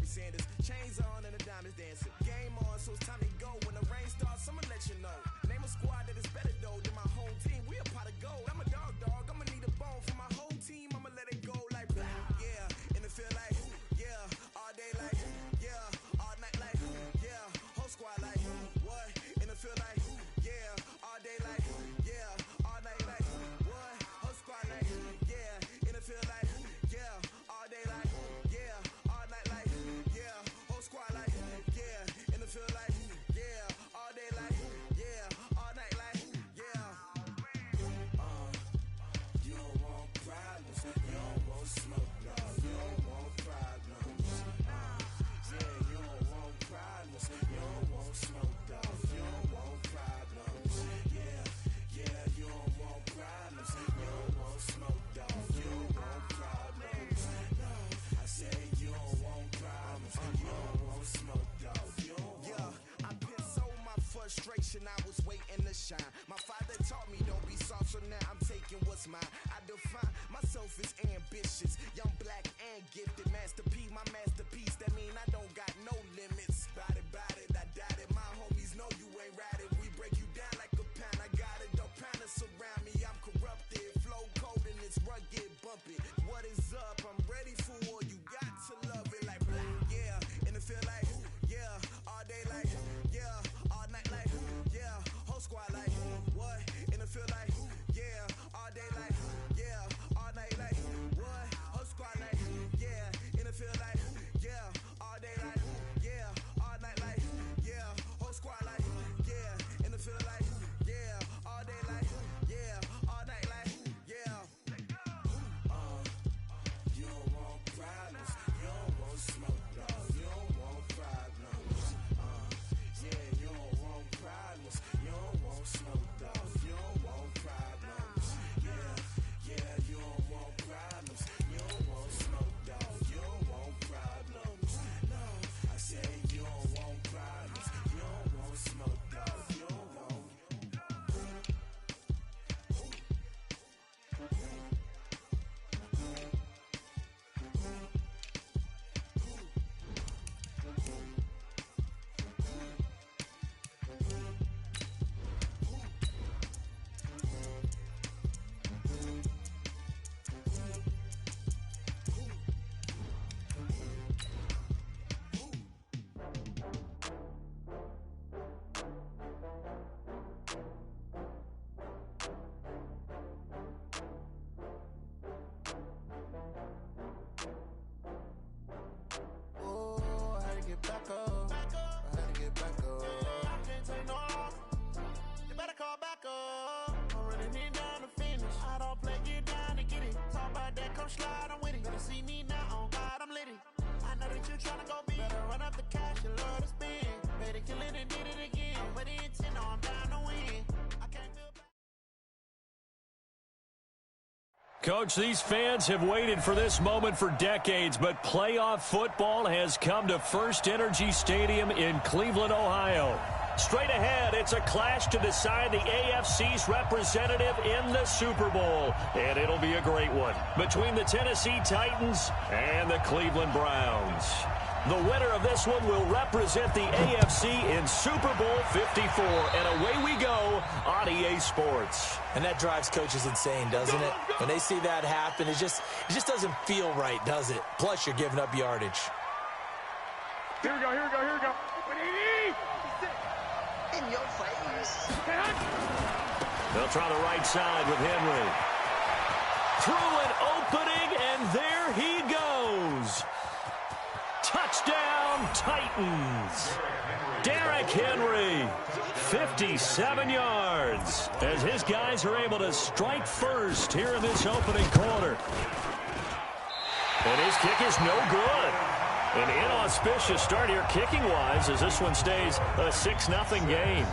Sanders. Chains on and the diamonds dancing. Game on, so it's time to go. When the rain starts, I'ma let you know. Name a squad that is better though than my home team. We a pot of gold. I'm a dog. I'ma need a bone for my whole team. I'ma let it go like blah. Yeah, and it feel like yeah, all day like yeah, all night like yeah, whole squad like what? And it feel like yeah, all day like yeah, all night like what? Whole squad like yeah, and it feel like yeah, all day like yeah, all night like yeah, whole squad like yeah, and it feel like yeah, all day like yeah, all night like yeah. You don't want problems, you don't want smoke, dog. You don't want problems. Yeah, you don't want problems, you don't want smoke, dog. You don't want problems. Yeah, you don't want problems, you don't want smoke, dog. You don't want problems. No, I say you don't want problems, you don't want smoke, dog. You don't want. I put so my frustration, I was waiting to shine. My father taught me don't be soft, so now I'm taking what's mine. I define myself as ambitious, young, black, and gifted. Master P, my masterpiece. That mean I don't got no limits. Bout it, I doubt it. My homies know you ain't ride it. We break you down like a pound. I got it, don't pound it surround me. I'm corrupted, flow cold and it's rugged, bumpy. What is up? I'm ready for war. You got to love it like blah, yeah. And it feel like yeah, all day like yeah, all night like yeah, whole squad like what? And it feel like yeah, all day like yeah, all night like what? Whole squad like yeah, and it feel like yeah, all day like yeah, all night like yeah, whole squad like yeah, and it feel like yeah, all day like yeah, all night like yeah. You don't want problems, you don't want smoke, dog. You don't want problems. Yeah, you don't want problems, you don't want smoke, dog. You don't want problems. Yeah, you don't want problems, you don't want smoke, dog. You don't want problems. No, I say you don't want problems, you don't want smoke, dog. You don't want. Oh, I had to get back up. I had to get back up. I can't take no loss. You better call back up. I'm running it down to finish. I don't play, get down to get it. Talk about that, come slide, I'm with it. Better see me now, on God, I'm litty. I know that you tryna go big. Better run up the cash, you love to spend. Better kill it and did it again. I'm with the intent, no, I'm down to win. I can't feel bad. Coach, these fans have waited for this moment for decades, but playoff football has come to First Energy Stadium in Cleveland, Ohio. Straight ahead, it's a clash to decide the AFC's representative in the Super Bowl, and it'll be a great one between the Tennessee Titans and the Cleveland Browns. The winner of this one will represent the AFC in Super Bowl 54, and away we go on EA Sports. And that drives coaches insane, doesn't it? When they see that happen, it just doesn't feel right, does it? Plus, you're giving up yardage. Here we go. In your face. They'll try the right side with Henry. Through an opening, and there he goes. Touchdown, Titans. Derrick Henry, 57 yards, as his guys are able to strike first here in this opening quarter. And his kick is no good. An inauspicious start here kicking-wise as this one stays a 6-0 game.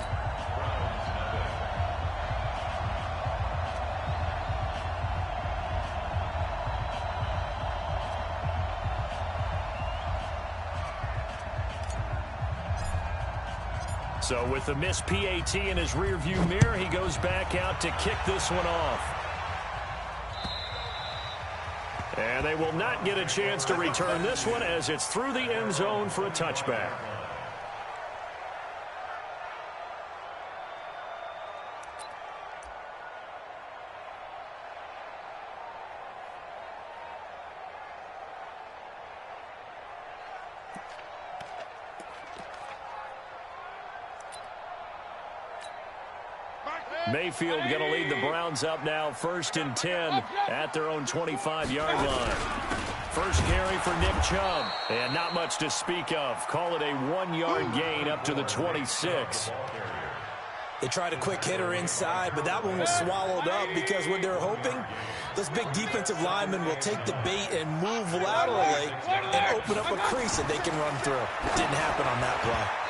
So with the missed PAT in his rearview mirror, he goes back out to kick this one off. And And they will not get a chance to return this one as it's through the end zone for a touchback. Mayfield going to lead the Browns up now, 1st and 10 at their own 25-yard line. First carry for Nick Chubb, and not much to speak of. Call it a 1-yard gain up to the 26. They tried a quick hitter inside, but that one was swallowed up because what they're hoping, those big defensive linemen will take the bait and move laterally and open up a crease that they can run through. Didn't happen on that play.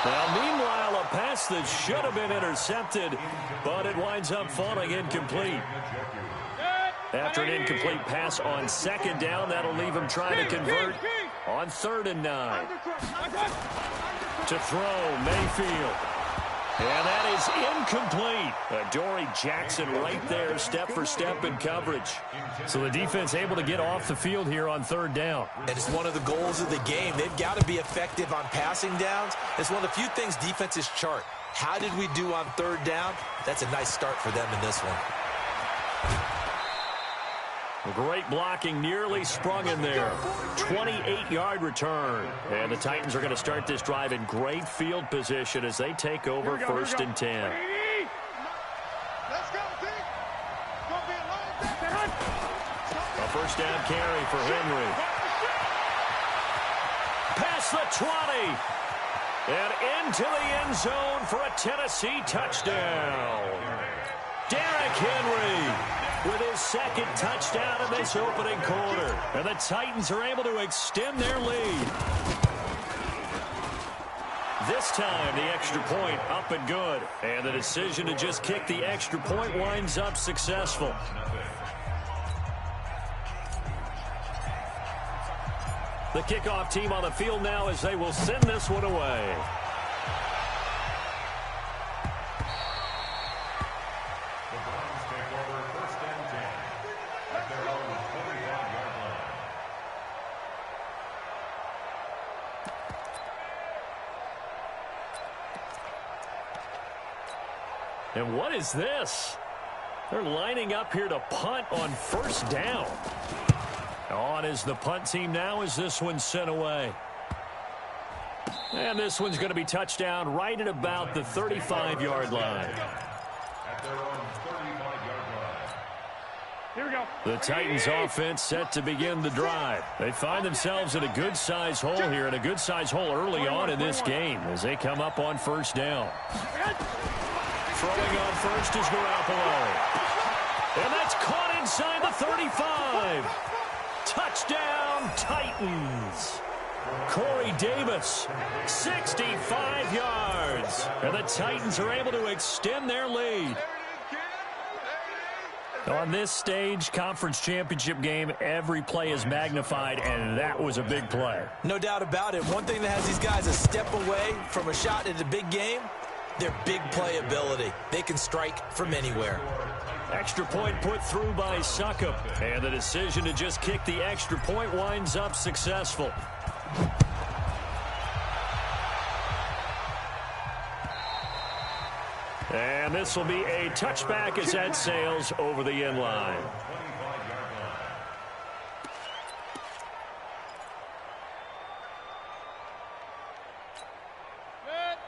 Now, meanwhile, a pass that should have been intercepted, but it winds up falling incomplete. After an incomplete pass on 2nd down, that'll leave him trying to convert on 3rd and 9. To throw, Mayfield. And that is incomplete. Adoree Jackson right there, step for step in coverage. So the defense able to get off the field here on 3rd down. And it's one of the goals of the game. They've got to be effective on passing downs. It's one of the few things defenses chart. How did we do on 3rd down? That's a nice start for them in this one. Great blocking, nearly sprung in there. 28-yard return. And the Titans are going to start this drive in great field position as they take over 1st and 10. Let's go, T. Gonna be a long day. A first down carry for Henry. Past the 20. And into the end zone for a Tennessee touchdown. Derrick Henry with his 2nd touchdown in this opening quarter. And the Titans are able to extend their lead. This time, the extra point up and good. And the decision to just kick the extra point winds up successful. The kickoff team on the field now as they will send this one away. And what is this? They're lining up here to punt on 1st down. On is the punt team now as this one's sent away. And this one's going to be touchdown right at about the 35-yard line. Here we go. The Titans offense set to begin the drive. They find themselves in a good-sized hole here, and a good-sized hole early on in this game as they come up on 1st down. Throwing on first is Garoppolo. And that's caught inside the 35. Touchdown, Titans. Corey Davis, 65 yards. And the Titans are able to extend their lead. On this stage, conference championship game, every play is magnified, and that was a big play. No doubt about it. One thing that has these guys a step away from a shot at a big game, their big play ability. They can strike from anywhere. Extra point put through by Succop. And the decision to just kick the extra point winds up successful. And this will be a touchback as that sails over the end line.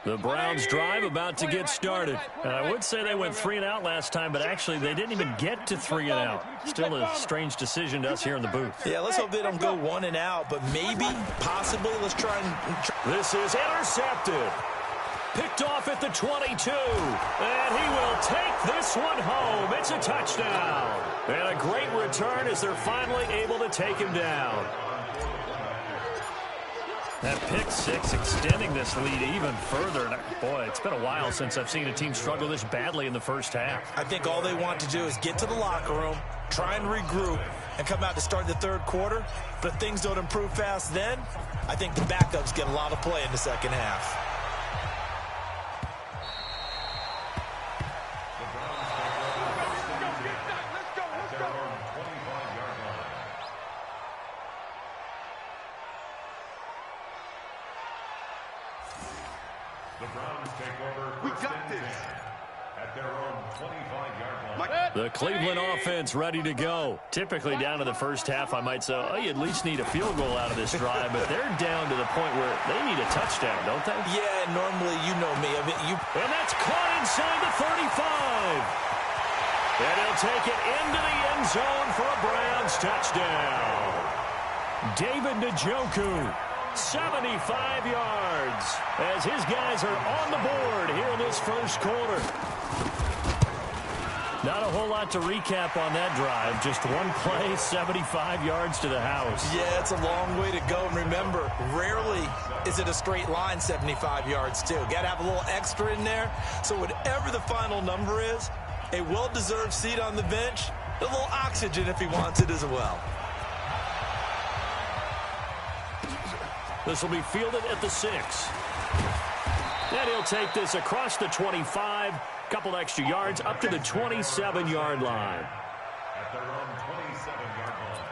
The Browns drive about to get started. And I would say they went 3 and out last time, but actually they didn't even get to 3 and out. Still a strange decision to us here in the booth. Yeah, let's hope they don't go 1 and out, but maybe, possibly, let's try and... This is intercepted. Picked off at the 22. And he will take this one home. It's a touchdown. And a great return as they're finally able to take him down. That pick six extending this lead even further. Boy, it's been a while since I've seen a team struggle this badly in the first half. I think all they want to do is get to the locker room, try and regroup, and come out to start the third quarter. But if things don't improve fast then, I think the backups get a lot of play in the second half. We got this. At their own 25-yard line. The Cleveland offense ready to go. Typically down to the first half, I might say, oh, you at least need a field goal out of this drive, but they're down to the point where they need a touchdown, don't they? Yeah, normally, you know me. And that's caught inside the 35. And he'll take it into the end zone for a Browns touchdown. David Njoku, 75 yards, as his guys are on the board here in this first quarter. Not a whole lot to recap on that drive. Just one play, 75 yards to the house. Yeah, it's a long way to go. And remember, rarely is it a straight line 75 yards, too. Got to have a little extra in there. So whatever the final number is, a well-deserved seat on the bench, a little oxygen if he wants it as well. This will be fielded at the 6. And he'll take this across the 25. Couple extra yards up to the 27-yard line. At their own 27-yard line.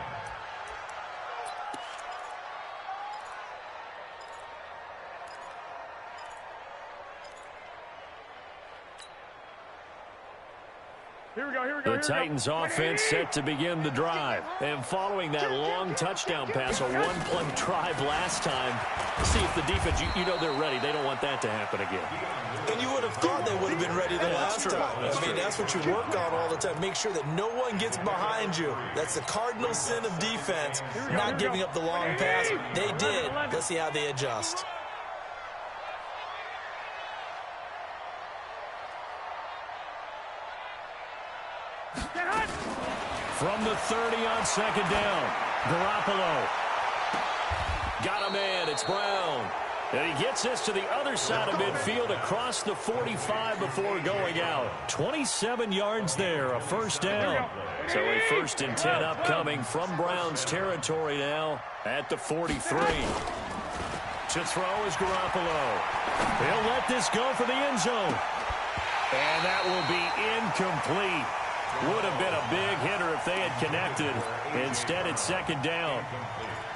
Here we go. The Titans offense set to begin the drive. And following that long touchdown pass, a one-play drive last time, see if the defense, you know they're ready. They don't want that to happen again. And you would have thought they would have been ready the last time. That's what you work on all the time. Make sure that no one gets behind you. That's the cardinal sin of defense, not giving up the long pass. They did. Let's see how they adjust. From the 30 on second down, Garoppolo. Got a man, it's Brown. And he gets this to the other side of midfield across the 45 before going out. 27 yards there, a first down. So a 1st and 10 upcoming from Brown's territory now at the 43. To throw is Garoppolo. He'll let this go for the end zone. And that will be incomplete. Would have been a big hitter if they had connected. Instead, it's second down.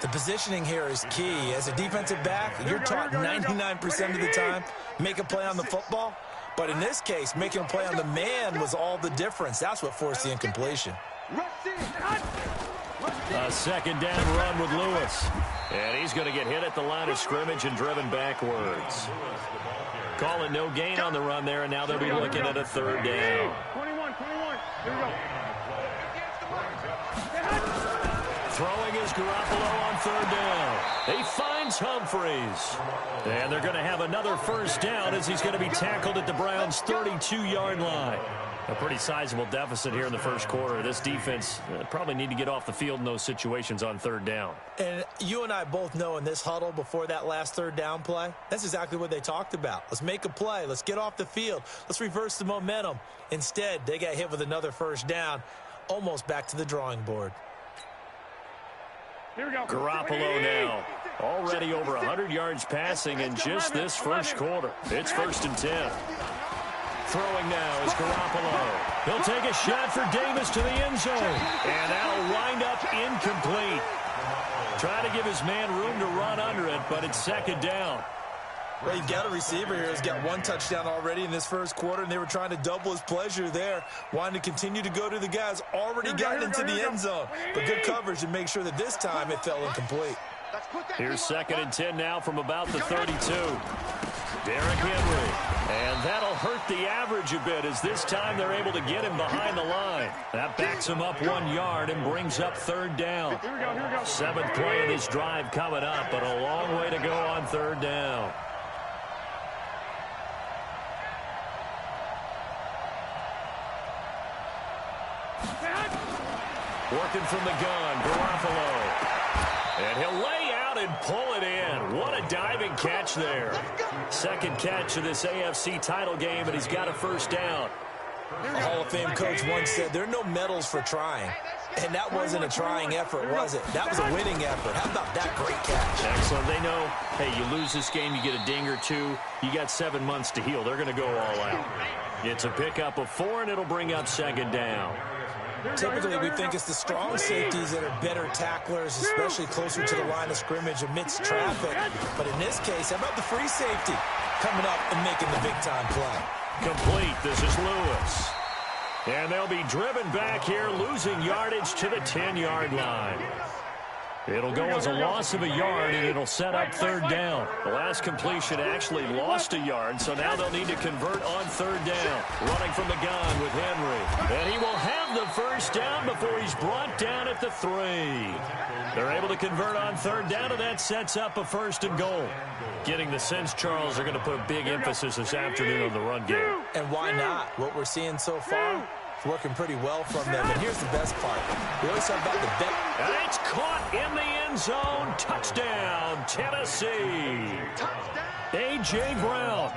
The positioning here is key. As a defensive back, you're taught 99% of the time, make a play on the football. But in this case, making a play on the man was all the difference. That's what forced the incompletion. A second down run with Lewis. And he's going to get hit at the line of scrimmage and driven backwards. Calling no gain on the run there, and now they'll be looking at a third down. 21. Here we go. Throwing is Garoppolo on third down. He finds Humphries. And they're going to have another first down as he's going to be tackled at the Browns' 32-yard line. A pretty sizable deficit here in the first quarter. This defense probably need to get off the field in those situations on third down. And you and I both know in this huddle before that last third down play, that's exactly what they talked about. Let's make a play. Let's get off the field. Let's reverse the momentum. Instead, they got hit with another first down, almost back to the drawing board. Here we go. Garoppolo now. Already over 100 yards passing in just this first quarter. It's 1st and 10. Throwing now is Garoppolo. He'll take a shot for Davis to the end zone. And that'll wind up incomplete. Trying to give his man room to run under it, but it's second down. Well, you've got a receiver here who's got one touchdown already in this first quarter, and they were trying to double his pleasure there, wanting to continue to go to the guys already gotten into the end zone. But good coverage to make sure that this time it fell incomplete. Here's 2nd and 10 now from about the 32. Derrick Henry. And that'll hurt the average a bit as this time they're able to get him behind the line. That backs him up 1 yard and brings up third down. 7th play of this drive coming up, but a long way to go on third down. Working from the gun, Garoppolo. And he'll lay out and pull it in. What a diving catch there. Second catch of this AFC title game, and he's got a first down. A Hall of Fame coach once said there are no medals for trying. And that wasn't a trying effort, was it? That was a winning effort. How about that great catch? Excellent. They know, hey, you lose this game, you get a ding or two. You got 7 months to heal. They're going to go all out. It's a pickup of 4, and it'll bring up second down. Typically, we think it's the strong safeties that are better tacklers, especially closer to the line of scrimmage amidst traffic. But in this case, how about the free safety coming up and making the big-time play? Complete. This is Lewis. And they'll be driven back here, losing yardage to the 10-yard line. It'll go as a loss of a yard, and it'll set up third down. The last completion actually lost a yard, so now they'll need to convert on third down. Running from the gun with Henry. And he will have the first down before he's brought down at the 3. They're able to convert on third down, and that sets up a 1st and goal. Getting the sense, Charles, they're going to put a big emphasis this afternoon on the run game. And why not? What we're seeing so far, it's working pretty well from them. And here's the best part. We always talk about the bet. And it's caught in the end zone. Touchdown, Tennessee. A.J. Brown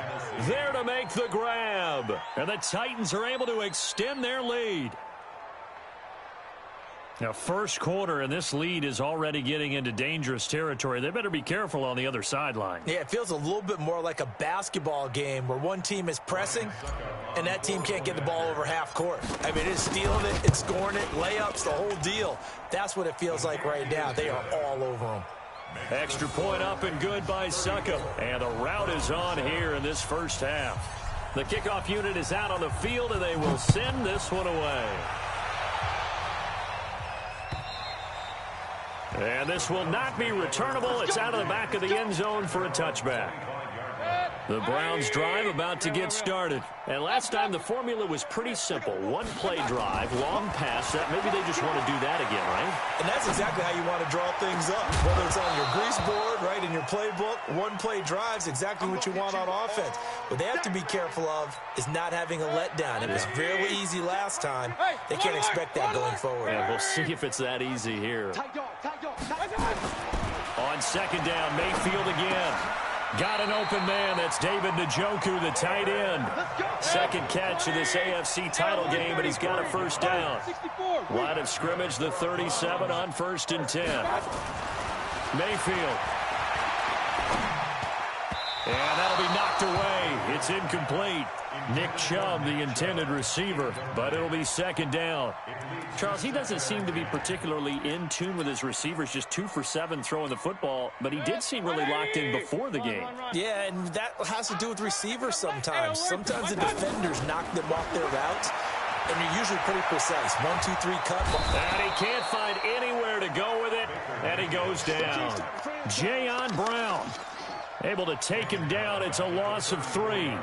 there to make the grab. And the Titans are able to extend their lead. Now, first quarter, and this lead is already getting into dangerous territory. They better be careful on the other sideline. Yeah, it feels a little bit more like a basketball game where one team is pressing and that team can't get the ball over half court. I mean, it's stealing it, it's scoring it, layups, the whole deal. That's what it feels like right now. They are all over them. Extra point up and good by Succop. And the route is on here in this first half. The kickoff unit is out on the field, and they will send this one away. And this will not be returnable. It's out of the back of the end zone for a touchback. The Browns drive about to get started. And last time the formula was pretty simple. One-play drive, long pass. That maybe they just want to do that again, right? And that's exactly how you want to draw things up. Whether it's on your grease board, right, in your playbook, one-play drive's exactly what you want on offense. What they have to be careful of is not having a letdown. It was fairly easy last time. They can't expect that going forward. And we'll see if it's that easy here. On second down, Mayfield again. Got an open man. That's David Njoku, the tight end. Second catch of this AFC title game, and he's got a first down. Line of scrimmage, the 37 on 1st and 10. Mayfield. And that'll be knocked away. It's incomplete. Nick Chubb, the intended receiver, but it'll be second down. Charles, he doesn't seem to be particularly in tune with his receivers, just 2 for 7 throwing the football, but he did seem really locked in before the game. Yeah, and that has to do with receivers sometimes. Sometimes the defenders knock them off their routes, and you're usually pretty precise. 1, 2, 3, cut. And he can't find anywhere to go with it, and he goes down. Jayon Brown able to take him down. It's a loss of 3.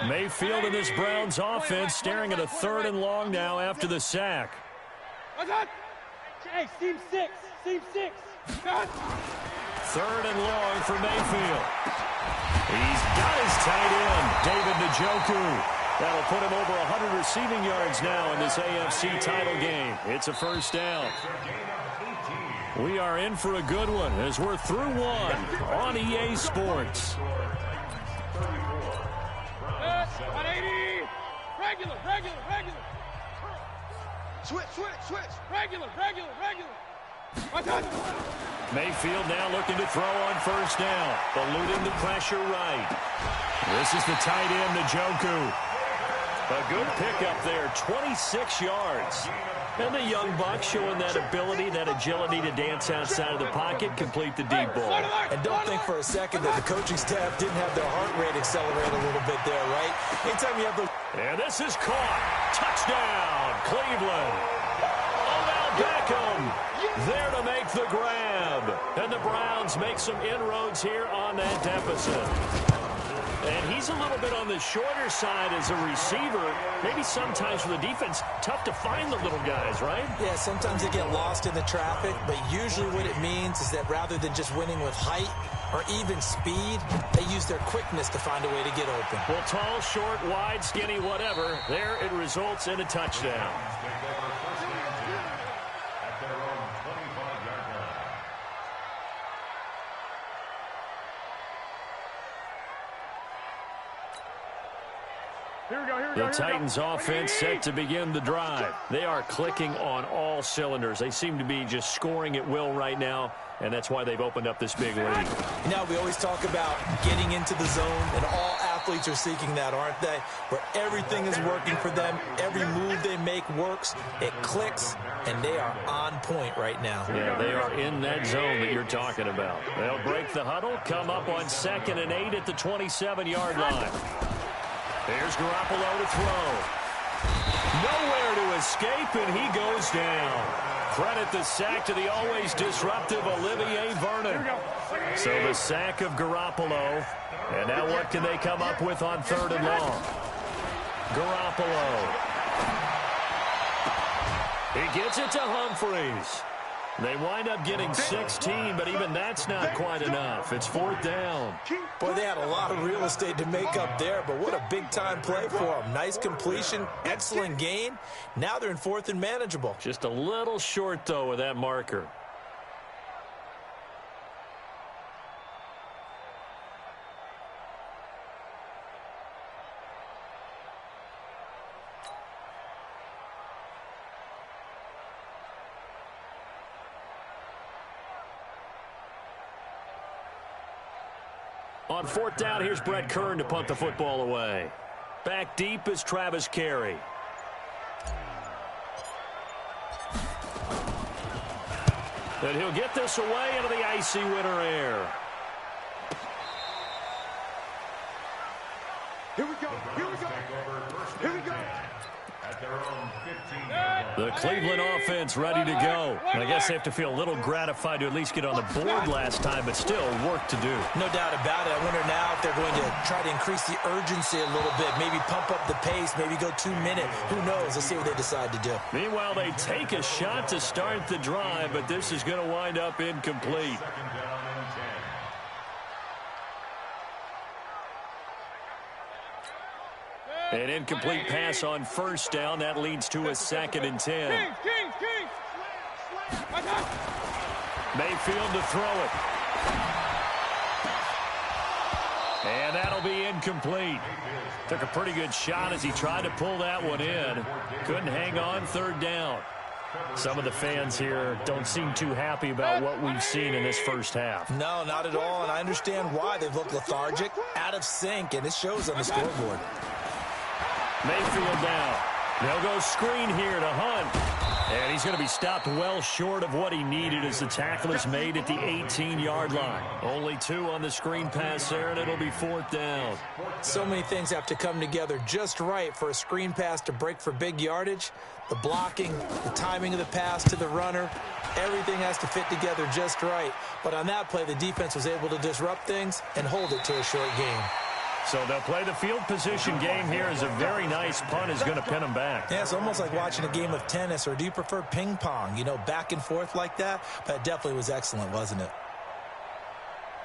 Mayfield and this Browns offense staring at a 3rd and long now after the sack. Hey, team 6. Team 6. 3rd and long for Mayfield. He's got his tight end, David Njoku. That'll put him over 100 receiving yards now in this AFC title game. It's a first down. We are in for a good one as we're through one on EA Sports. 180. Regular. Switch. Regular. Mayfield now looking to throw on first down, eluding the pressure right. This is the tight end, Njoku. A good pickup there, 26 yards. And the young buck showing that ability, that agility to dance outside of the pocket, complete the deep ball. And don't think for a second that the coaching staff didn't have their heart rate accelerate a little bit there, right? Anytime you have the... And this is caught. Touchdown, Cleveland. Odell Beckham there to make the grab. And the Browns make some inroads here on that deficit. And he's a little bit on the shorter side as a receiver. Maybe sometimes for the defense, tough to find the little guys, right? Yeah, sometimes they get lost in the traffic, but usually what it means is that rather than just winning with height or even speed, they use their quickness to find a way to get open. Well, tall, short, wide, skinny, whatever, there it results in a touchdown. The Titans offense set to begin the drive. They are clicking on all cylinders. They seem to be just scoring at will right now, and that's why they've opened up this big lead. Now, we always talk about getting into the zone, and all athletes are seeking that, aren't they? Where everything is working for them, every move they make works, it clicks, and they are on point right now. Yeah, they are in that zone that you're talking about. They'll break the huddle, come up on 2nd and 8 at the 27-yard line. Here's Garoppolo to throw. Nowhere to escape, and he goes down. Credit the sack to the always disruptive Olivier Vernon. So the sack of Garoppolo. And now what can they come up with on 3rd and long? Garoppolo. He gets it to Humphries. They wind up getting 16, but even that's not quite enough. It's 4th down. Boy, they had a lot of real estate to make up there, but what a big-time play for them. Nice completion, excellent gain. Now they're in 4th and manageable. Just a little short, though, with that marker. On 4th down, here's Brett Kern to punt the football away. Back deep is Travis Carey. And he'll get this away into the icy winter air. Here we go. Here we go. Here we go. At their own 15-yard line. The Cleveland offense ready to go. And I guess they have to feel a little gratified to at least get on the board last time, but still work to do. No doubt about it. I wonder now if they're going to try to increase the urgency a little bit, maybe pump up the pace, maybe go 2-minute. Who knows? Let's see what they decide to do. Meanwhile, they take a shot to start the drive, but this is going to wind up incomplete. 2nd down and 10. An incomplete pass on 1st down. That leads to a 2nd and 10. King. Mayfield to throw it. And that'll be incomplete. Took a pretty good shot as he tried to pull that one in. Couldn't hang on 3rd down. Some of the fans here don't seem too happy about what we've seen in this first half. No, not at all, and I understand why. They've looked lethargic, out of sync, and it shows on the scoreboard. Mayfield down. They'll go screen here to Hunt. And he's going to be stopped well short of what he needed as the tackle is made at the 18-yard line. Only 2 on the screen pass there, and it'll be 4th down. So many things have to come together just right for a screen pass to break for big yardage. The blocking, the timing of the pass to the runner, everything has to fit together just right. But on that play, the defense was able to disrupt things and hold it to a short game. So they'll play the field position game here as a very nice punt is going to pin them back. Yeah, it's almost like watching a game of tennis, or do you prefer ping pong? You know, back and forth like that? But it definitely was excellent, wasn't it?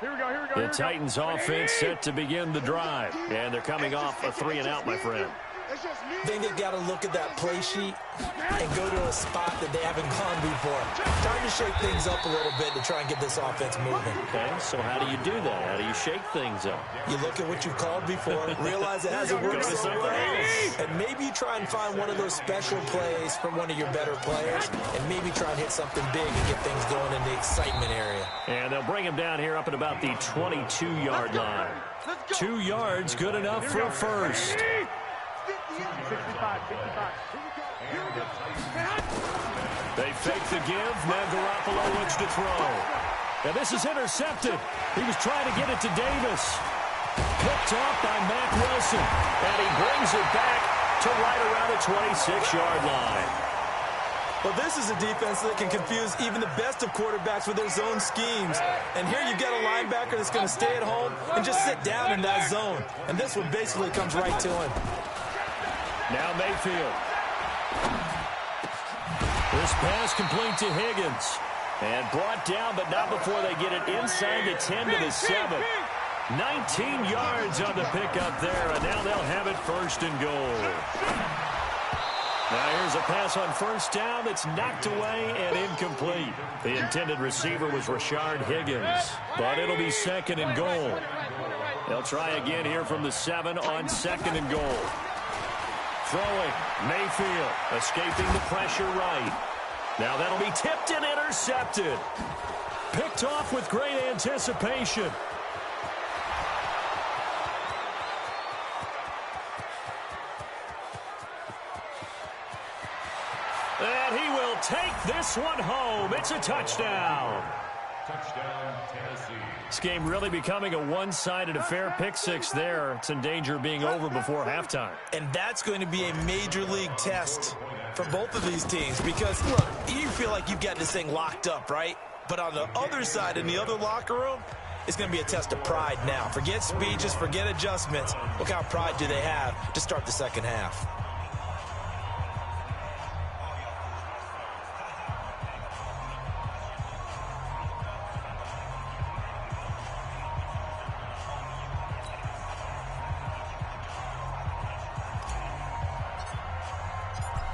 Here we go. The Titans offense set to begin the drive. And they're coming off a 3-and-out, my friend. I think they've got to look at that play sheet and go to a spot that they haven't gone before. Time to shake things up a little bit to try and get this offense moving. Okay, so how do you do that? How do you shake things up? You look at what you've called before, realize it hasn't worked somewhere else, and maybe you try and find one of those special plays from one of your better players, and maybe try and hit something big and get things going in the excitement area. And they'll bring him down here up at about the 22-yard line. 2 yards, good enough for a first. 65. They fake the give. Now Garoppolo looks to throw. Now this is intercepted. He was trying to get it to Davis. Picked off by Mack Wilson. And he brings it back to right around the 26-yard line. Well, this is a defense that can confuse even the best of quarterbacks with their zone schemes. And here you get a linebacker that's going to stay at home and just sit down in that zone. And this one basically comes right to him. Now Mayfield. This pass complete to Higgins. And brought down, but not before they get it inside the 10 to the 7. 19 yards on the pickup there, and now they'll have it 1st and goal. Now here's a pass on 1st down that's knocked away and incomplete. The intended receiver was Rashard Higgins, but it'll be 2nd and goal. They'll try again here from the 7 on 2nd and goal. Throwing, Mayfield, escaping the pressure right. Now that'll be tipped and intercepted. Picked off with great anticipation. take this one home. It's a touchdown. Touchdown, Tennessee. This game really becoming a one-sided affair. Pick six there. It's in danger of being over before halftime. And that's going to be a major league test for both of these teams because, look, you feel like you've got this thing locked up, right? But on the other side, in the other locker room, it's going to be a test of pride now. Forget speeches, forget adjustments. What kind of pride do they have to start the second half?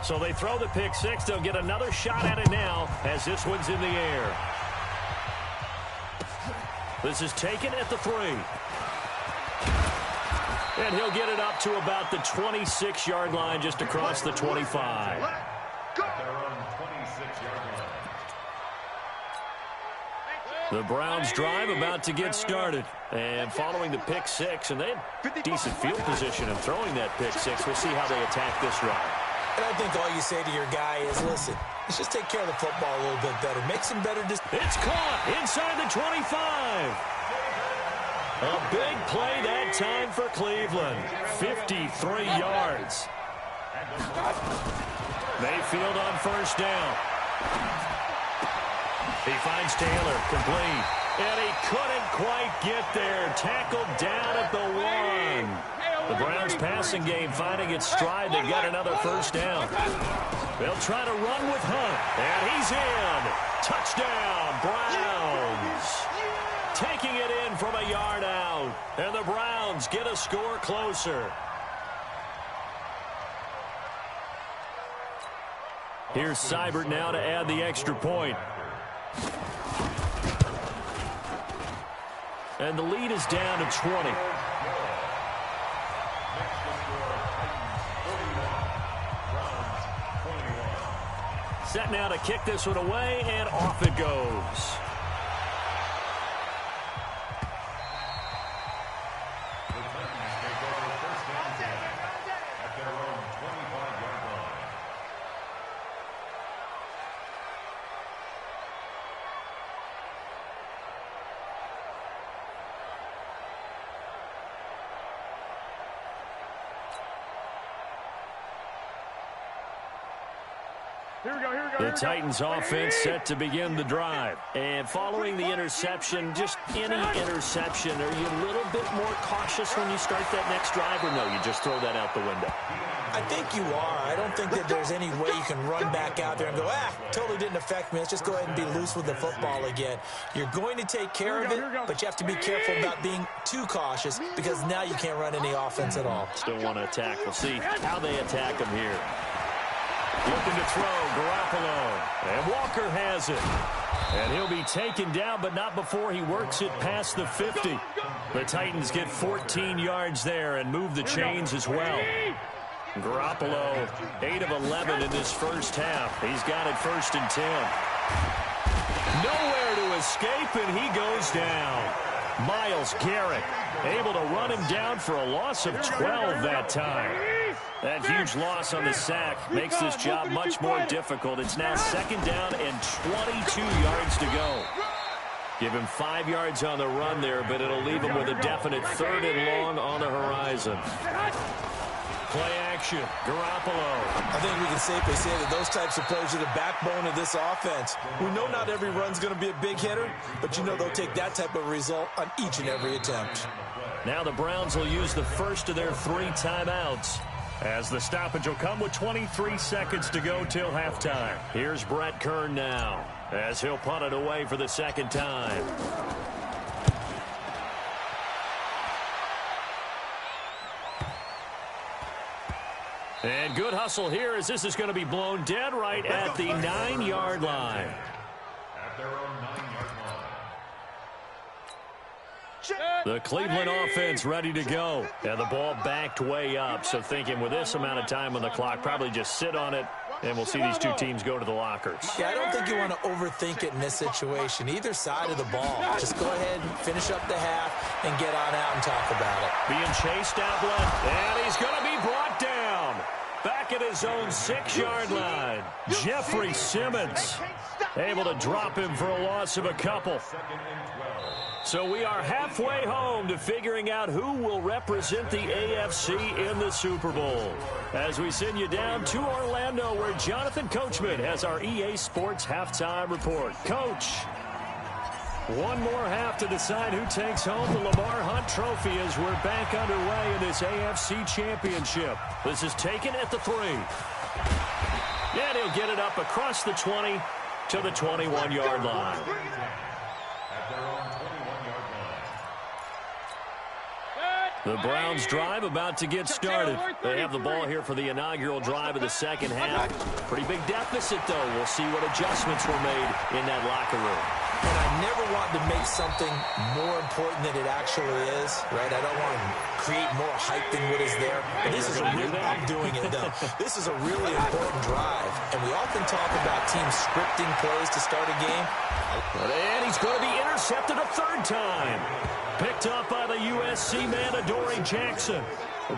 So they throw the pick six. They'll get another shot at it now as this one's in the air. This is taken at the 3. And he'll get it up to about the 26-yard line, just across the 25. The Browns drive about to get started. And following the pick six, and they had decent field position in throwing that pick six. We'll see how they attack this drive. And I think all you say to your guy is, listen, let's just take care of the football a little bit better. Make some better decisions. It's caught inside the 25. A big play that time for Cleveland. 53 yards. Mayfield on first down. He finds Taylor, complete. And he couldn't quite get there. Tackled down at the 1. The Browns passing game finding its stride. They've got another first down. They'll try to run with Hunt. And he's in. Touchdown, Browns. Taking it in from a yard out. And the Browns get a score closer. Here's Seibert now to add the extra point. And the lead is down to 20. Set now to kick this one away, and off it goes. The Titans offense set to begin the drive. And following the interception, just any interception, are you a little bit more cautious when you start that next drive, or no, you just throw that out the window? I think you are. I don't think that there's any way you can run back out there and go, totally didn't affect me. Let's just go ahead and be loose with the football again. You're going to take care of it, but you have to be careful about being too cautious because now you can't run any offense at all. Still want to attack. We'll see how they attack them here. Looking to throw, Garoppolo. And Walker has it. And he'll be taken down, but not before he works it past the 50. The Titans get 14 yards there and move the chains as well. Garoppolo, 8 of 11 in this first half. He's got it 1st and 10. Nowhere to escape, and he goes down. Myles Garrett able to run him down for a loss of 12 that time. That huge loss on the sack makes this job much more difficult. It's now 2nd down and 22 yards to go. Give him 5 yards on the run there, but it'll leave him with a definite 3rd and long on the horizon. Play action, Garoppolo. I think we can safely say that those types of plays are the backbone of this offense. We know not every run's going to be a big hitter, but you know they'll take that type of result on each and every attempt. Now the Browns will use the first of their 3 timeouts, as the stoppage will come with 23 seconds to go till halftime. Here's Brett Kern now, as he'll punt it away for the 2nd time. And good hustle here, as this is going to be blown dead right at the 9-yard line. At their own 9-yard line. The Cleveland offense ready to go. And the ball backed way up. So thinking with this amount of time on the clock, probably just sit on it, and we'll see these two teams go to the lockers. Yeah, I don't think you want to overthink it in this situation. Either side of the ball. Just go ahead and finish up the half and get on out and talk about it. Being chased out left, and he's going to be brought down. Back at his own 6-yard line. Jeffrey Simmons able to drop him for a loss of a couple. So we are halfway home to figuring out who will represent the AFC in the Super Bowl. As we send you down to Orlando, where Jonathan Coachman has our EA Sports halftime report. Coach, one more half to decide who takes home the Lamar Hunt Trophy as we're back underway in this AFC Championship. This is taken at the 3. And he'll get it up across the 20 to the 21-yard line. The Browns drive about to get started. They have the ball here for the inaugural drive of the second half. Pretty big deficit, though. We'll see what adjustments were made in that locker room. And I never want to make something more important than it actually is, right? I don't want to create more hype than what is there. But this is I'm doing it, though. This is a really important drive. And we often talk about teams scripting plays to start a game. And he's going to be intercepted a third time. Picked up by the USC man, Adoree Jackson.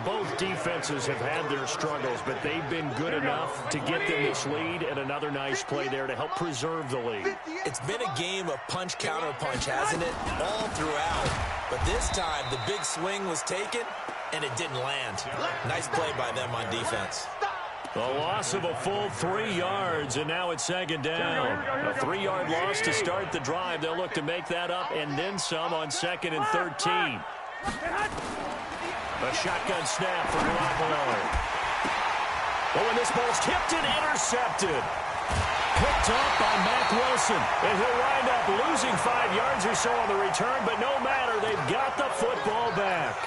Both defenses have had their struggles, but they've been good enough to get them this lead, and another nice play there to help preserve the lead. It's been a game of punch-counter-punch, hasn't it? All throughout. But this time, the big swing was taken, and it didn't land. Nice play by them on defense. A loss of a full 3 yards, and now it's second down. A 3-yard loss to start the drive. They'll look to make that up and then some on 2nd and 13. A shotgun snap for Garoppolo. Oh, and this ball's tipped and intercepted. Picked up by Mack Wilson. And he'll wind up losing 5 yards or so on the return, but no matter, they've got the football back.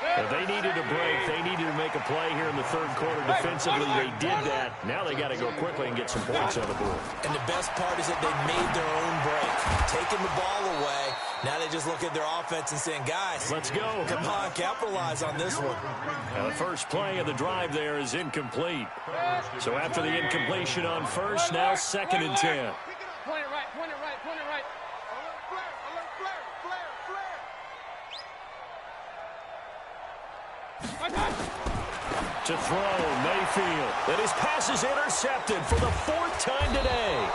If they needed a break, they needed to make a play here in the third quarter defensively. They did that. Now they got to go quickly and get some points on the board. And the best part is that they made their own break, taking the ball away. Now they just look at their offense and saying, guys, let's go. Come on, capitalize on this one. Now the first play of the drive there is incomplete. So after the incompletion on first, now 2nd and 10. Point it right, point it right, point it right. To throw, Mayfield. And his pass is intercepted for the 4th time today.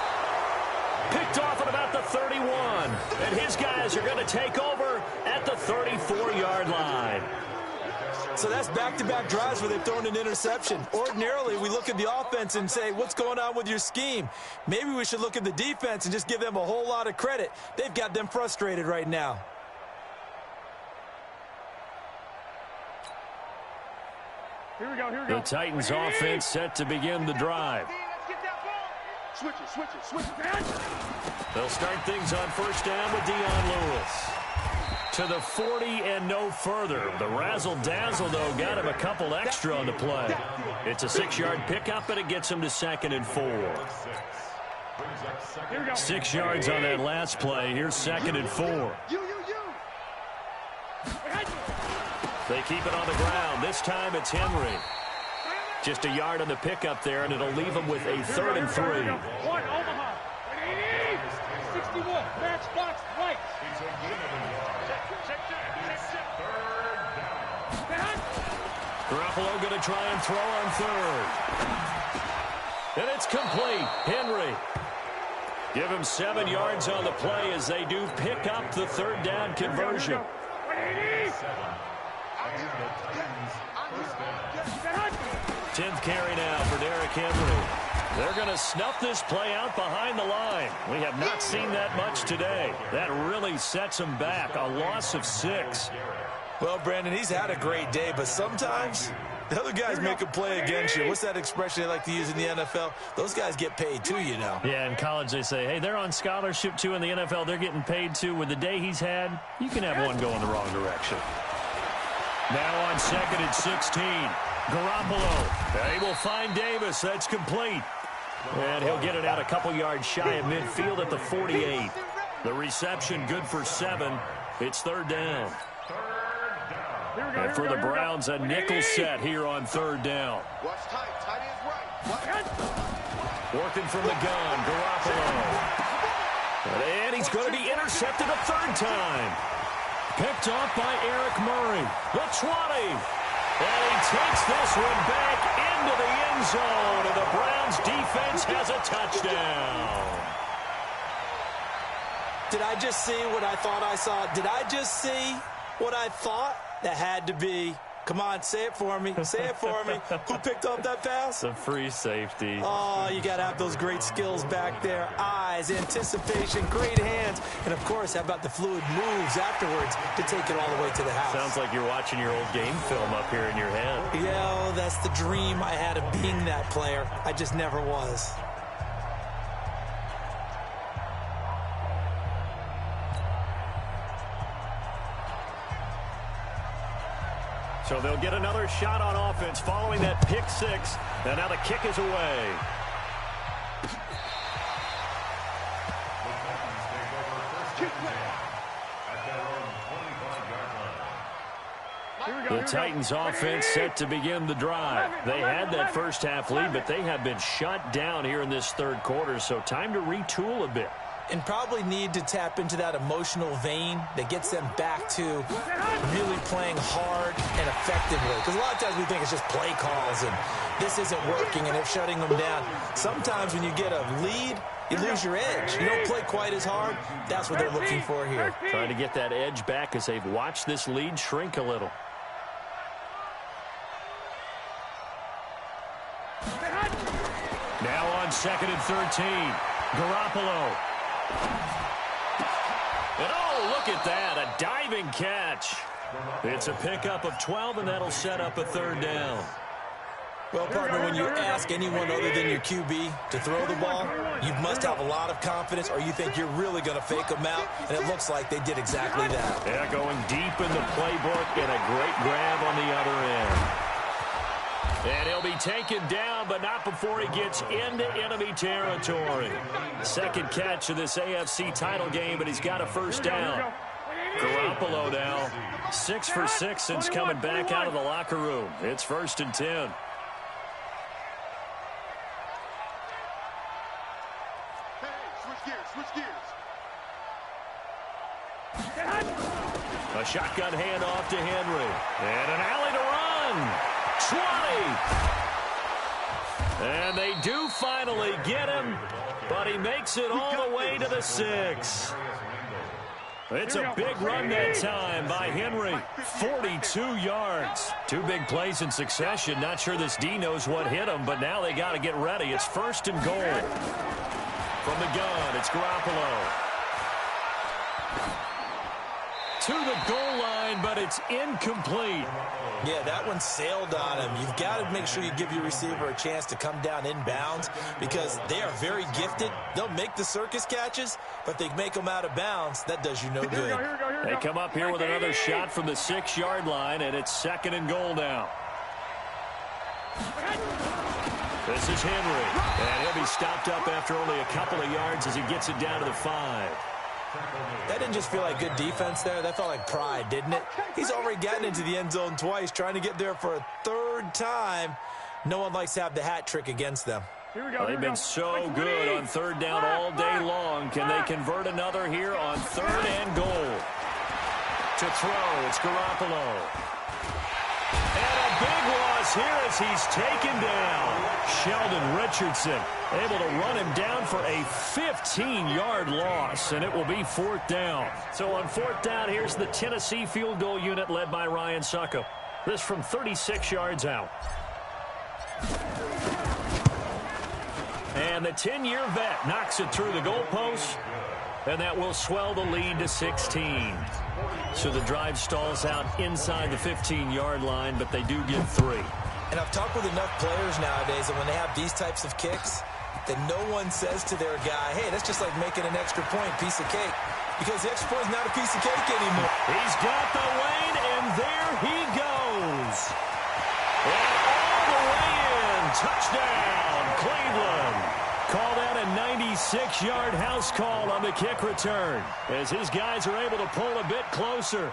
Picked off at about the 31. And his guys are going to take over at the 34-yard line. So that's back-to-back drives where they've thrown an interception. Ordinarily, we look at the offense and say, what's going on with your scheme? Maybe we should look at the defense and just give them a whole lot of credit. They've got them frustrated right now. Here we go. The Titans offense set to begin the drive. Switch it. They'll start things on first down with Dion Lewis. To the 40 and no further. The razzle-dazzle, though, got him a couple extra on the play. It's a 6-yard pickup, and it gets him to 2nd and 4. 6 yards on that last play. Here's 2nd and 4. They keep it on the ground. This time it's Henry. Just a yard on the pickup there, and it'll leave them with a 3rd and 3. 1 Omaha. 61. Match box right. Garoppolo going to try and throw on 3rd. And it's complete. Henry. Give him 7 yards on the play as they do pick up the 3rd down conversion. 10th carry now for Derrick Henry. They're going to snuff this play out behind the line. We have not seen that much today. That really sets him back. A loss of 6. Well, Brandon, he's had a great day, but sometimes the other guys make a play against you. What's that expression they like to use in the NFL? Those guys get paid too, you know. Yeah, in college they say, hey, they're on scholarship too. In the NFL, they're getting paid too. With the day he's had, you can have one go in the wrong direction. Now on 2nd and 16. Garoppolo. He will find Davis. That's complete. And he'll get it out a couple yards shy of midfield at the 48. The reception good for 7. It's 3rd down. And for the Browns, a nickel set here on 3rd down. Working from the gun, Garoppolo. And he's going to be intercepted a 3rd time. Picked off by Eric Murray. The 20. And he takes this one back into the end zone, and the Browns defense has a touchdown. Did I just see what I thought I saw? Did I just see what I thought? That had to be. Come on, say it for me. Say it for me. Who picked up that pass? The free safety. Oh, you got to have those great skills back there. Eyes, anticipation, great hands. And, of course, how about the fluid moves afterwards to take it all the way to the house? Sounds like you're watching your old game film up here in your head. Yeah, that's the dream I had of being that player. I just never was. So they'll get another shot on offense following that pick six. And now the kick is away. The Titans offense set to begin the drive. They had that first half lead, but they have been shut down here in this third quarter, so time to retool a bit. And probably need to tap into that emotional vein that gets them back to really playing hard and effectively. Because a lot of times we think it's just play calls and this isn't working and they're shutting them down. Sometimes when you get a lead, you lose your edge. You don't play quite as hard. That's what they're looking for here. Trying to get that edge back as they've watched this lead shrink a little. Now on 2nd and 13, Garoppolo. And oh, look at that, a diving catch. It's a pickup of 12, and that'll set up a third down. Well, partner, when you ask anyone other than your QB to throw the ball, you must have a lot of confidence or you think you're really going to fake them out, and it looks like they did exactly that. Yeah, going deep in the playbook and a great grab on the other end. And he'll be taken down, but not before he gets into enemy territory. Second catch of this AFC title game, but he's got a first down. Garoppolo now, 6 for 6 since coming back out of the locker room. It's 1st and 10. A shotgun handoff to Henry. And an alley to run. 20. And they do finally get him, but he makes it all the way to the 6. It's a big run that time by Henry. 42 yards. 2 big plays in succession. Not sure this D knows what hit him, but now they got to get ready. It's 1st and goal. From the gun, it's Garoppolo. To the goal line, but it's incomplete. Yeah, that one sailed on him. You've got to make sure you give your receiver a chance to come down inbounds because they are very gifted. They'll make the circus catches, but they make them out of bounds. That does you no good. They come up here with another shot from the 6-yard line, and it's 2nd and goal now. This is Henry, and he'll be stopped up after only a couple of yards as he gets it down to the 5. That didn't just feel like good defense there. That felt like pride, didn't it? He's already gotten into the end zone twice, trying to get there for a 3rd time. No one likes to have the hat trick against them. They've been so good on 3rd down all day long. Can they convert another here on 3rd and goal? To throw, it's Garoppolo. And a big loss here as he's taken down. Sheldon Richardson able to run him down for a 15-yard loss, and it will be 4th down. So on 4th down, here's the Tennessee field goal unit led by Ryan Suckup. This from 36 yards out. And the 10-year vet knocks it through the goalpost, and that will swell the lead to 16. So the drive stalls out inside the 15-yard line, but they do get 3. And I've talked with enough players nowadays that when they have these types of kicks, that no one says to their guy, hey, that's just like making an extra point, piece of cake. Because the extra point is not a piece of cake anymore. He's got the lane, and there he goes. And all the way in. Touchdown, Cleveland. Call that a 96-yard house call on the kick return as his guys are able to pull a bit closer.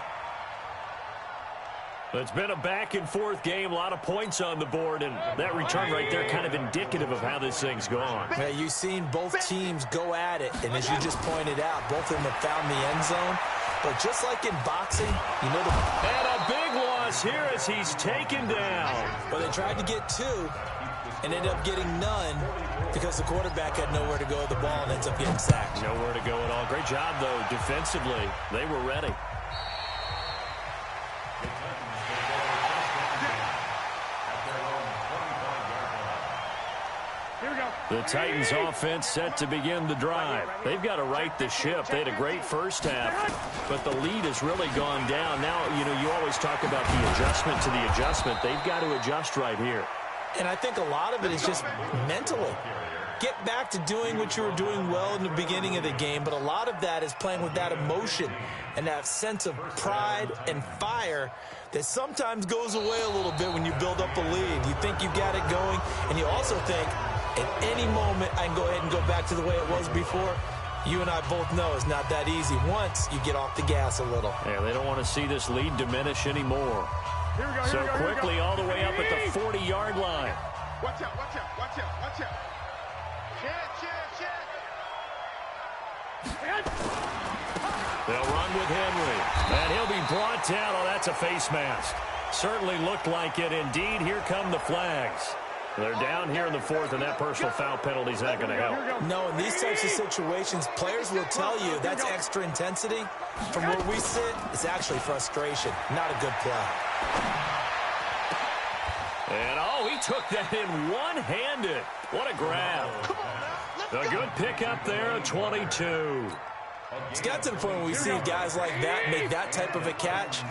It's been a back-and-forth game, a lot of points on the board, and that return right there kind of indicative of how this thing's gone. Yeah, you've seen both teams go at it, and as you just pointed out, both of them have found the end zone. But just like in boxing, you know the... And a big one loss here as he's taken down. Well, they tried to get 2 and ended up getting none because the quarterback had nowhere to go with the ball and ends up getting sacked. Nowhere to go at all. Great job, though, defensively. They were ready. The Titans offense set to begin the drive. They've got to right the ship. They had a great first half, but the lead has really gone down. Now, you always talk about the adjustment to the adjustment. They've got to adjust right here. And I think a lot of it is just mentally. Get back to doing what you were doing well in the beginning of the game, but a lot of that is playing with that emotion and that sense of pride and fire that sometimes goes away a little bit when you build up a lead. You think you got it going, and you also think, at any moment, I can go ahead and go back to the way it was before. You and I both know it's not that easy once you get off the gas a little. Yeah, they don't want to see this lead diminish anymore. So quickly all the way up at the 40-yard line. Watch out, watch out, watch out, watch out. They'll run with Henry, and he'll be brought down. Oh, that's a face mask. Certainly looked like it. Indeed, here come the flags. They're down here in the 4th, and that personal foul penalty is not going to help. No, in these types of situations, players will tell you that's extra intensity. From where we sit, it's actually frustration, not a good play. And, he took that in one-handed. What a grab. A good pickup there, a 22. It's got to the point where we see guys like that make that type of a catch.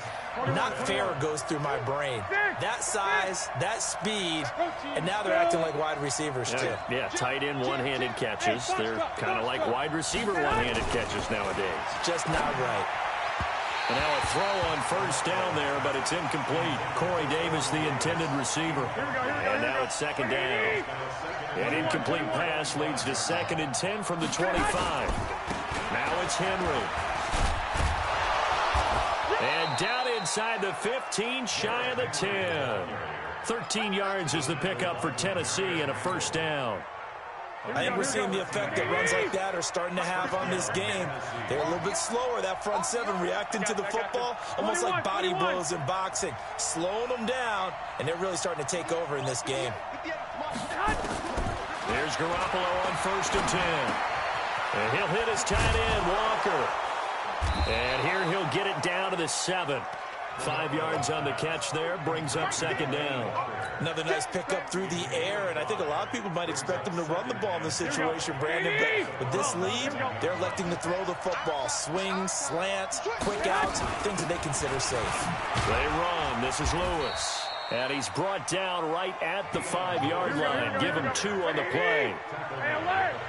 Not fair goes through my brain. That size, that speed, and now they're acting like wide receivers too. Yeah, tight end one-handed catches. They're kind of like wide receiver one-handed catches nowadays. Just not right. And now a throw on first down there, but it's incomplete. Corey Davis, the intended receiver. And now it's second down. An incomplete pass leads to 2nd and 10 from the 25. Now it's Henry. And down inside the 15, shy of the 10. 13 yards is the pickup for Tennessee and a first down. I think we're seeing the effect that runs like that are starting to have on this game. They're a little bit slower, that front 7, reacting to the football, almost like body blows in boxing, slowing them down, and they're really starting to take over in this game. There's Garoppolo on 1st and 10. And he'll hit his tight end, Walker. And here he'll get it down to the 7. 5 yards on the catch there, brings up second down. Another nice pickup through the air, and I think a lot of people might expect them to run the ball in this situation, Brandon, but with this lead, they're electing to throw the football. Swings, slants, quick outs, things that they consider safe. They run. This is Lewis. And he's brought down right at the 5-yard line. Give him 2 on the play.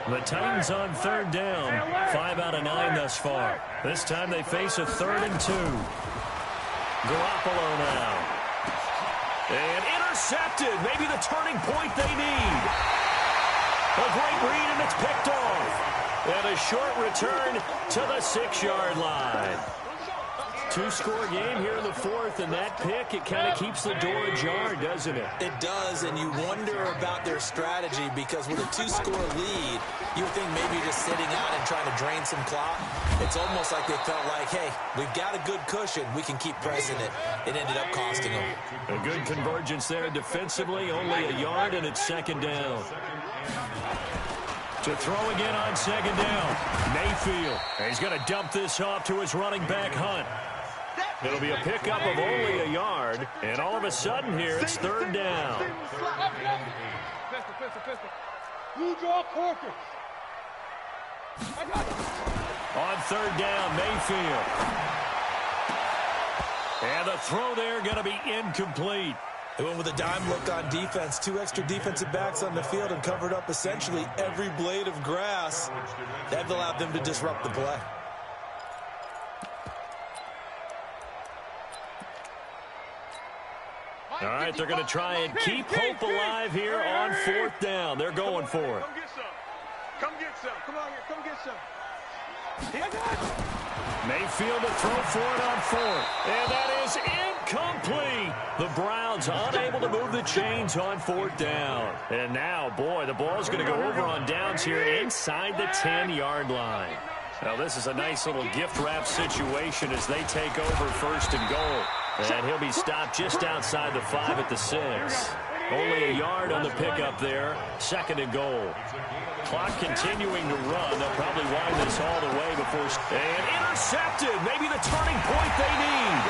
The Titans on 3rd down. 5 out of 9 thus far. This time they face a 3rd and 2. Garoppolo now. And intercepted. Maybe the turning point they need. A great read, and it's picked off. And a short return to the 6-yard line. 2-score game here in the 4th, and that pick, it kind of keeps the door ajar, doesn't it? It does, and you wonder about their strategy because with a 2-score lead, you would think maybe you're just sitting out and trying to drain some clock. It's almost like they felt like, hey, we've got a good cushion. We can keep pressing it. It ended up costing them. A good convergence there defensively, only a yard, and it's second down. To throw again on second down, Mayfield. And he's going to dump this off to his running back, Hunt. It'll be a pickup of only a yard, and all of a sudden here, it's 3rd down. You draw quarters. On 3rd down, Mayfield. And the throw there going to be incomplete. They went with a dime look on defense. 2 extra defensive backs on the field and covered up essentially every blade of grass. That allowed them to disrupt the play. All right, they're going to try and keep hope alive here on 4th down. They're going for it. Come get some. Come get some. Come on here. Come get some. Mayfield to throw for it on 4th. And that is incomplete. The Browns unable to move the chains on 4th down. And now, boy, the ball's going to go over on downs here inside the 10-yard line. Now, this is a nice little gift wrap situation as they take over 1st and goal. And he'll be stopped just outside the 5 at the 6. Only a yard on the pickup there. 2nd and goal. Clock continuing to run. They'll probably wind this all the way before... And intercepted. Maybe the turning point they need.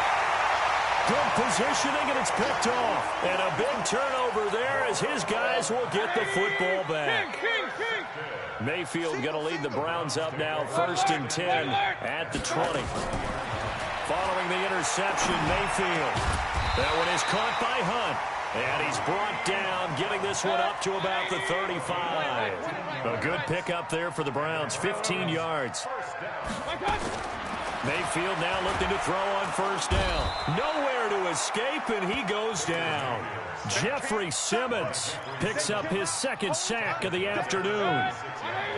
Good positioning, and it's picked off. And a big turnover there as his guys will get the football back. Mayfield going to lead the Browns up now. 1st and 10 at the 20. Following the interception, Mayfield. That one is caught by Hunt. And he's brought down, getting this one up to about the 35. A good pickup there for the Browns, 15 yards. Mayfield now looking to throw on 1st down. Nowhere to escape, and he goes down. Jeffrey Simmons picks up his 2nd sack of the afternoon.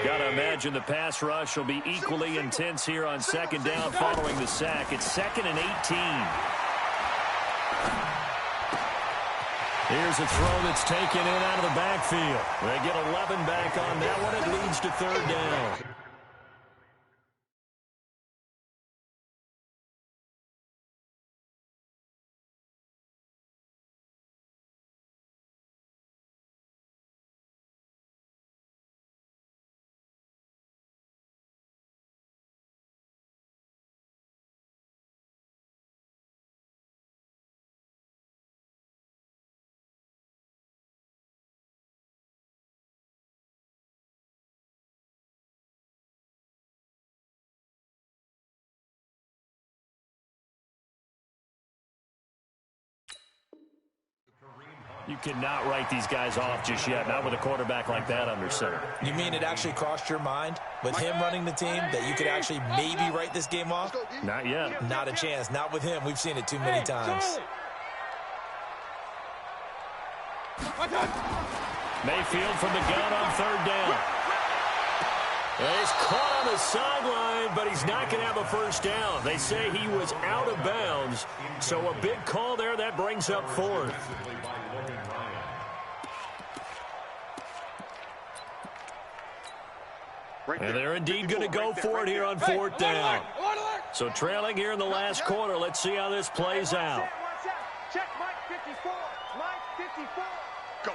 Got to imagine the pass rush will be equally intense here on 2nd down following the sack. It's 2nd and 18. Here's a throw that's taken in out of the backfield. They get 11 back on that one. It leads to 3rd down. You cannot write these guys off just yet, not with a quarterback like that under center. You mean it actually crossed your mind with him running the team that you could actually maybe write this game off? Not yet. Not a chance. Not with him. We've seen it too many times. Mayfield from the gun on 3rd down. He's caught on the sideline, but he's not going to have a 1st down. They say he was out of bounds, so a big call there. That brings up 4th. And they're indeed going to go for it here on 4th down. So trailing here in the last quarter. Let's see how this plays out. Check Mike 54. Mike 54. Go.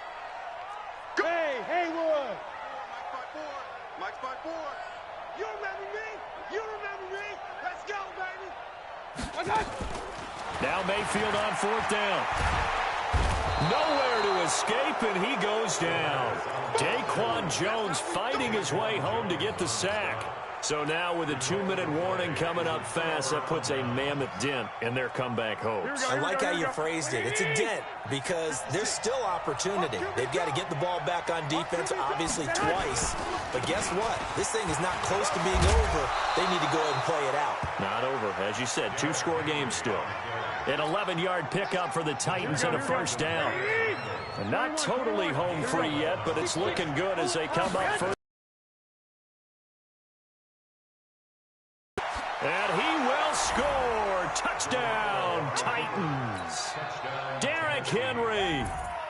Go. Hey, Haywood. Mike's by 4. You remember me? You remember me? Let's go, baby. Now Mayfield on 4th down. Nowhere to escape, and he goes down. Daquan Jones fighting his way home to get the sack. So now with a 2-minute warning coming up fast, that puts a mammoth dent in their comeback hopes. I like how you phrased it. It's a dent because there's still opportunity. They've got to get the ball back on defense, obviously twice. But guess what? This thing is not close to being over. They need to go ahead and play it out. Not over. As you said, 2-score game still. An 11-yard pickup for the Titans and a 1st down. And not totally home free yet, but it's looking good as they come up first. And he will score. Touchdown, Titans. Derrick Henry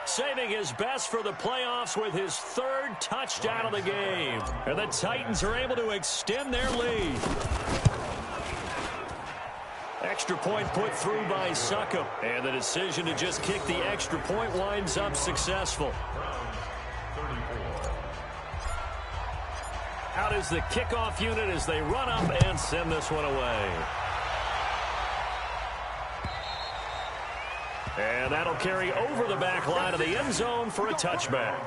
saving his best for the playoffs with his 3rd touchdown of the game. And the Titans are able to extend their lead. Extra point put through by Succop. And the decision to just kick the extra point winds up successful. Out is the kickoff unit as they run up and send this one away. And that'll carry over the back line of the end zone for a touchback.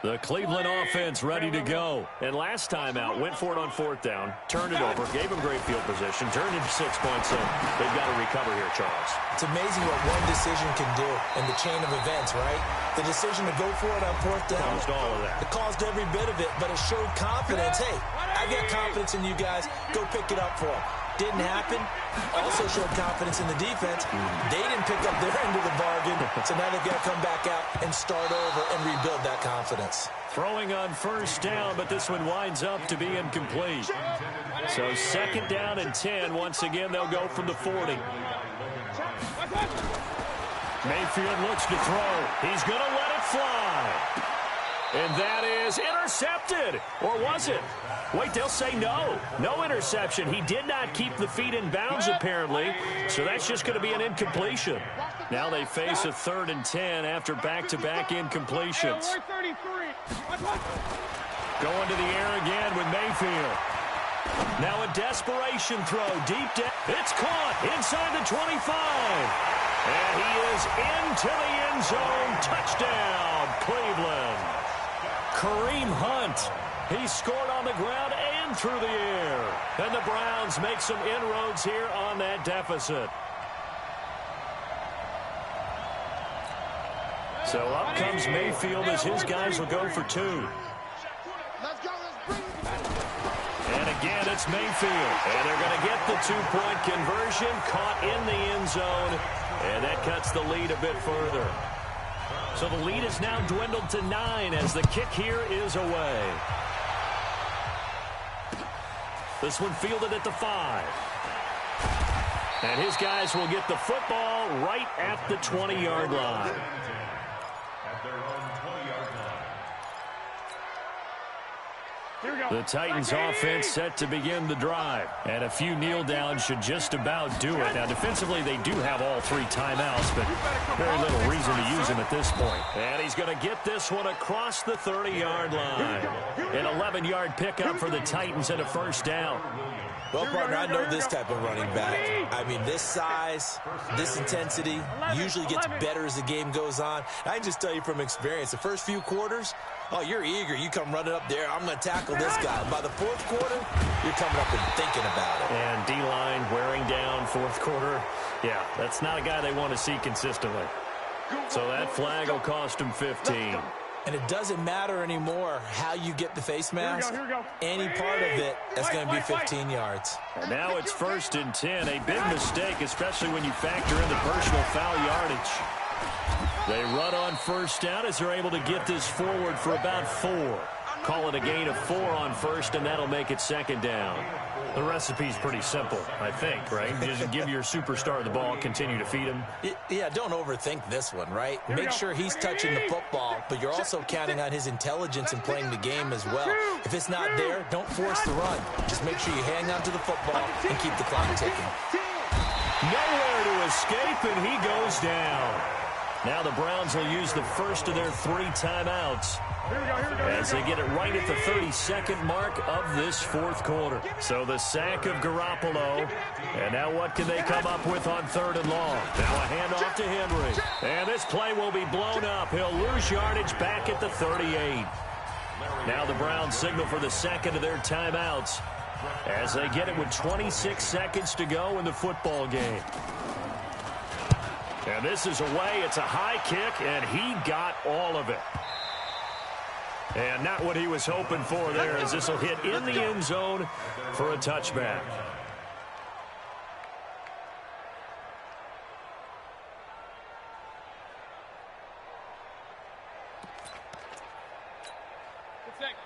The Cleveland offense ready to go. And last time out, went for it on 4th down, turned it over, gave them great field position, turned into 6 points. So they've got to recover here, Charles. It's amazing what one decision can do in the chain of events, right? The decision to go for it on 4th down. Caused all of that. It caused every bit of it, but it showed confidence. Hey, I got confidence in you guys. Go pick it up for them. Didn't happen. Also showed confidence in the defense. They didn't pick up their end of the bargain, so now they've got to come back out and start over and rebuild that confidence. Throwing on 1st down, but this one winds up to be incomplete. So 2nd down and 10. Once again, they'll go from the 40. Mayfield looks to throw. He's going to let it fly. And that is intercepted. intercepted. Or was it? Wait, they'll say no. No interception. He did not keep the feet in bounds, apparently. So that's just going to be an incompletion. Now they face a 3rd and 10 after back-to-back incompletions. Going to the air again with Mayfield. Now a desperation throw deep down. It's caught inside the 25. And he is into the end zone. Touchdown, Cleveland. Kareem Hunt. He scored on the ground and through the air. And the Browns make some inroads here on that deficit. So up comes Mayfield as his guys will go for 2. And again, it's Mayfield. And they're going to get the 2-point conversion, caught in the end zone. And that cuts the lead a bit further. So the lead is now dwindled to 9 as the kick here is away. This one fielded at the 5. And his guys will get the football right at the 20-yard line. At their own 20-yard line. The Titans offense set to begin the drive. And a few kneel downs should just about do it. Now, defensively, they do have all 3 timeouts, but very little reason to use them at this point. And he's going to get this one across the 30-yard line. An 11-yard pickup for the Titans and a first down. Well, partner, I know this type of running back. I mean, this size, this intensity usually gets better as the game goes on. I can just tell you from experience, the first few quarters, oh, you're eager. You come running up there, I'm going to tackle this guy. By the 4th quarter, you're coming up and thinking about it. And D-line wearing down 4th quarter. Yeah, that's not a guy they want to see consistently. So that flag will cost him 15. And it doesn't matter anymore how you get the face mask. Any part of it, that's going to be 15 yards. And now it's 1st and 10. A big mistake, especially when you factor in the personal foul yardage. They run on first down as they're able to get this forward for about 4. Call it a gain of 4 on first, and that'll make it 2nd down. The recipe's pretty simple, I think, right? Just give your superstar the ball, continue to feed him. Yeah, don't overthink this one, right? Make sure he's touching the football, but you're also counting on his intelligence in playing the game as well. If it's not there, don't force the run. Just make sure you hang on to the football and keep the clock ticking. Nowhere to escape, and he goes down. Now the Browns will use the first of their 3 timeouts as they get it right at the 32nd mark of this 4th quarter. So the sack of Garoppolo. And now what can they come up with on 3rd and long? Now a handoff to Henry. And this play will be blown up. He'll lose yardage back at the 38. Now the Browns signal for the 2nd of their timeouts as they get it with 26 seconds to go in the football game. And this is away. It's a high kick, and he got all of it. And not what he was hoping for there, as this will hit in the end zone for a touchback.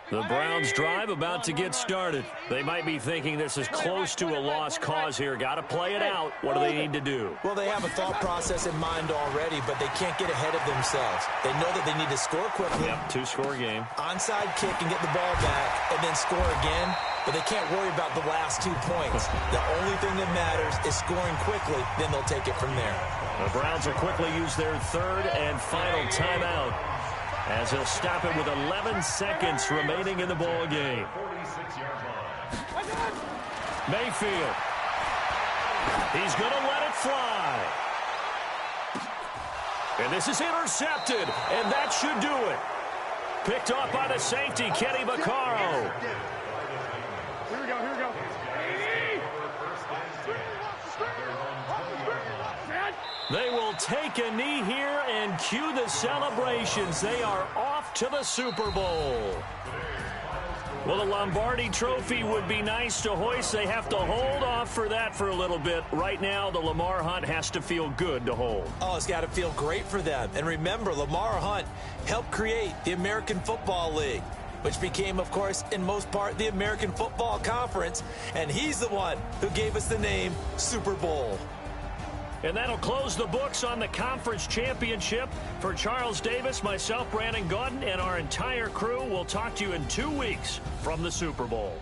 The Browns drive about to get started. They might be thinking this is close to a lost cause here. Got to play it out. What do they need to do? Well, they have a thought process in mind already, but they can't get ahead of themselves. They know that they need to score quickly. Yep, 2-score game. Onside kick and get the ball back and then score again, but they can't worry about the last 2 points. The only thing that matters is scoring quickly, then they'll take it from there. The Browns will quickly use their 3rd and final timeout, as he'll stop it with 11 seconds remaining in the ball game. Mayfield. He's going to let it fly. And this is intercepted, and that should do it. Picked off by the safety, Kenny Vaccaro. Here we go. They will take a knee here and cue the celebrations. They are off to the Super Bowl. Well, the Lombardi Trophy would be nice to hoist. They have to hold off for that for a little bit. Right now, the Lamar Hunt has to feel good to hold. Oh, it's got to feel great for them. And remember, Lamar Hunt helped create the American Football League, which became, of course, in most part, the American Football Conference. And he's the one who gave us the name Super Bowl. And that'll close the books on the conference championship. For Charles Davis, myself, Brandon Gaudin, and our entire crew, we'll talk to you in 2 weeks from the Super Bowl.